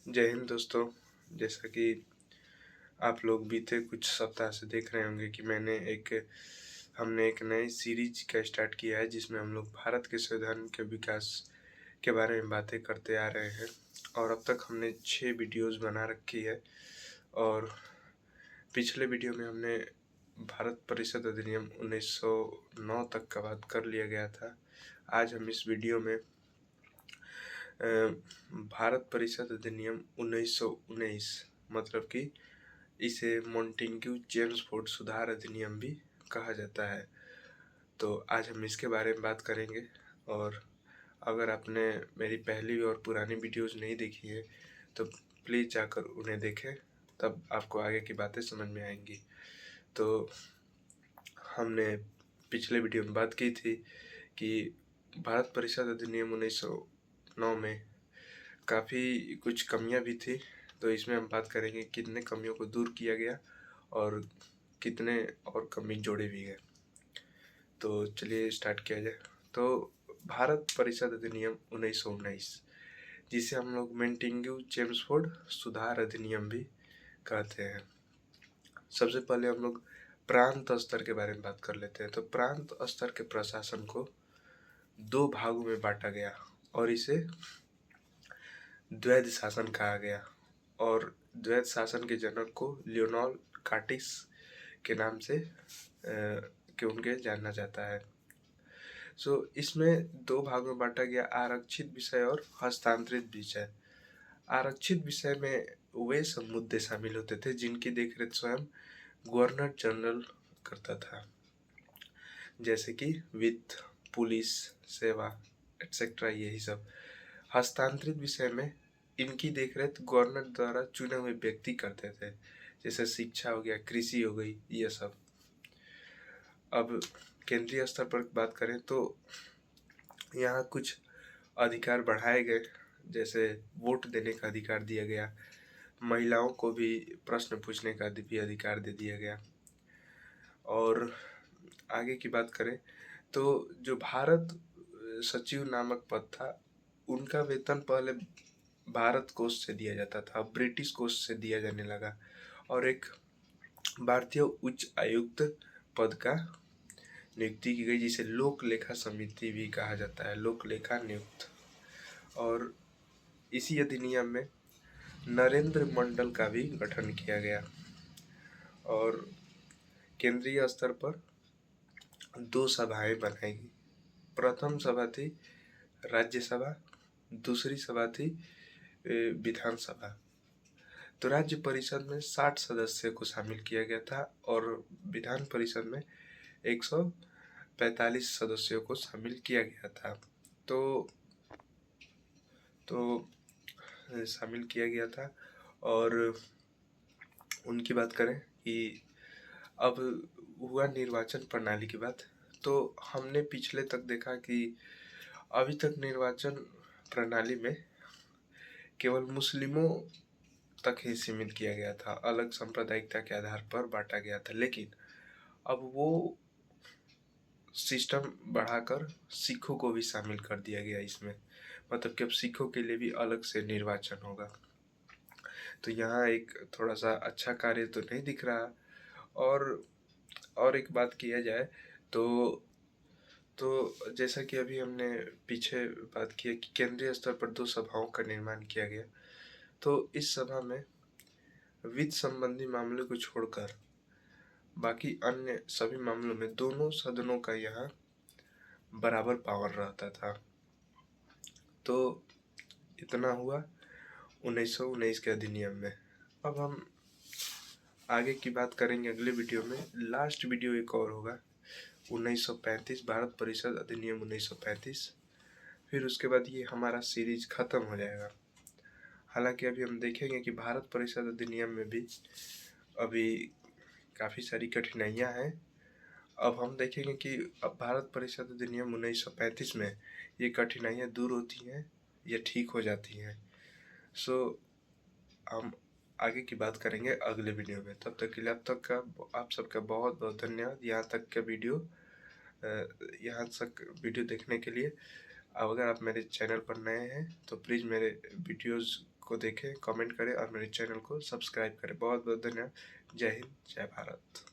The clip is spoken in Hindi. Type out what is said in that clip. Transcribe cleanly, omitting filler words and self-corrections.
जय हिंद दोस्तों। जैसा कि आप लोग बीते कुछ सप्ताह से देख रहे होंगे कि हमने एक नई सीरीज का स्टार्ट किया है जिसमें हम लोग भारत के संविधान के विकास के बारे में बातें करते आ रहे हैं। और अब तक हमने 6 वीडियोस बना रखी है। और पिछले वीडियो में हमने भारत परिषद अधिनियम 1909 तक का बात कर लिया गया था। आज हम इस वीडियो में भारत परिषद अधिनियम 1919 मतलब कि इसे मॉन्टेग्यू चेम्सफोर्ड सुधार अधिनियम भी कहा जाता है। तो आज हम इसके बारे में बात करेंगे। और अगर आपने मेरी पहली और पुरानी वीडियोस नहीं देखी है तो प्लीज़ जाकर उन्हें देखें, तब आपको आगे की बातें समझ में आएंगी। तो हमने पिछले वीडियो में बात की थी कि भारत परिषद अधिनियम 1909 में काफ़ी कुछ कमियां भी थी। तो इसमें हम बात करेंगे कितने कमियों को दूर किया गया और कितने और कमी जोड़े भी गए। तो चलिए स्टार्ट किया जाए। तो भारत परिषद अधिनियम 1919 जिसे हम लोग मॉन्टेग्यू चेम्सफोर्ड सुधार अधिनियम भी कहते हैं। सबसे पहले हम लोग प्रांत स्तर के बारे में बात कर लेते हैं। तो प्रांत स्तर के प्रशासन को 2 भागों में बांटा गया और इसे द्वैध शासन कहा गया। और द्वैध शासन के जनक को लियोनॉल कार्टिस के नाम से के उनके जाना जाता है। इसमें 2 भागों में बांटा गया, आरक्षित विषय और हस्तांतरित विषय। आरक्षित विषय में वे सब मुद्दे शामिल होते थे जिनकी देखरेख स्वयं गवर्नर जनरल करता था, जैसे कि वित्त, पुलिस सेवा एक्सेट्रा, यही सब। हस्तांतरित विषय में इनकी देखरेख गवर्नर द्वारा चुने हुए व्यक्ति करते थे, जैसे शिक्षा हो गया, कृषि हो गई, ये सब। अब केंद्रीय स्तर पर बात करें तो यहाँ कुछ अधिकार बढ़ाए गए, जैसे वोट देने का अधिकार दिया गया, महिलाओं को भी प्रश्न पूछने का भी अधिकार दे दिया गया। और आगे की बात करें तो जो भारत सचिव नामक पद था, उनका वेतन पहले भारत कोष से दिया जाता था, ब्रिटिश कोष से दिया जाने लगा। और एक भारतीय उच्च आयुक्त पद का नियुक्ति की गई, जिसे लोक लेखा समिति भी कहा जाता है, लोक लेखा नियुक्त। और इसी अधिनियम में नरेंद्र मंडल का भी गठन किया गया। और केंद्रीय स्तर पर 2 सभाएं बनाई गई। प्रथम सभा थी राज्यसभा, दूसरी सभा थी विधानसभा। तो राज्य परिषद में 60 सदस्य को शामिल किया गया था और विधान परिषद में 145 सदस्यों को शामिल किया गया था। तो शामिल किया गया था। और उनकी बात करें कि अब हुआ निर्वाचन प्रणाली की बात, तो हमने पिछले तक देखा कि अभी तक निर्वाचन प्रणाली में केवल मुस्लिमों तक ही सीमित किया गया था, अलग सांप्रदायिकता के आधार पर बांटा गया था। लेकिन अब वो सिस्टम बढ़ाकर सिखों को भी शामिल कर दिया गया इसमें, मतलब कि अब सिखों के लिए भी अलग से निर्वाचन होगा। तो यहाँ एक थोड़ा सा अच्छा कार्य तो नहीं दिख रहा। और एक बात किया जाए तो जैसा कि अभी हमने पीछे बात किया कि केंद्रीय स्तर पर 2 सभाओं का निर्माण किया गया। तो इस सभा में वित्त संबंधी मामलों को छोड़कर बाकी अन्य सभी मामलों में दोनों सदनों का यहाँ बराबर पावर रहता था। तो इतना हुआ 1919 के अधिनियम में। अब हम आगे की बात करेंगे अगले वीडियो में। लास्ट वीडियो एक और होगा 1935, भारत परिषद अधिनियम 1935। फिर उसके बाद ये हमारा सीरीज खत्म हो जाएगा। हालांकि अभी हम देखेंगे कि भारत परिषद अधिनियम में भी अभी काफ़ी सारी कठिनाइयां हैं। अब हम देखेंगे कि अब भारत परिषद अधिनियम 1935 में ये कठिनाइयां दूर होती हैं या ठीक हो जाती हैं। हम आगे की बात करेंगे अगले वीडियो में। तब तक के लिए आप सबका बहुत बहुत धन्यवाद यहाँ तक वीडियो देखने के लिए। अब अगर आप मेरे चैनल पर नए हैं तो प्लीज़ मेरे वीडियोज़ को देखें, कमेंट करें और मेरे चैनल को सब्सक्राइब करें। बहुत बहुत धन्यवाद। जय हिंद, जय भारत।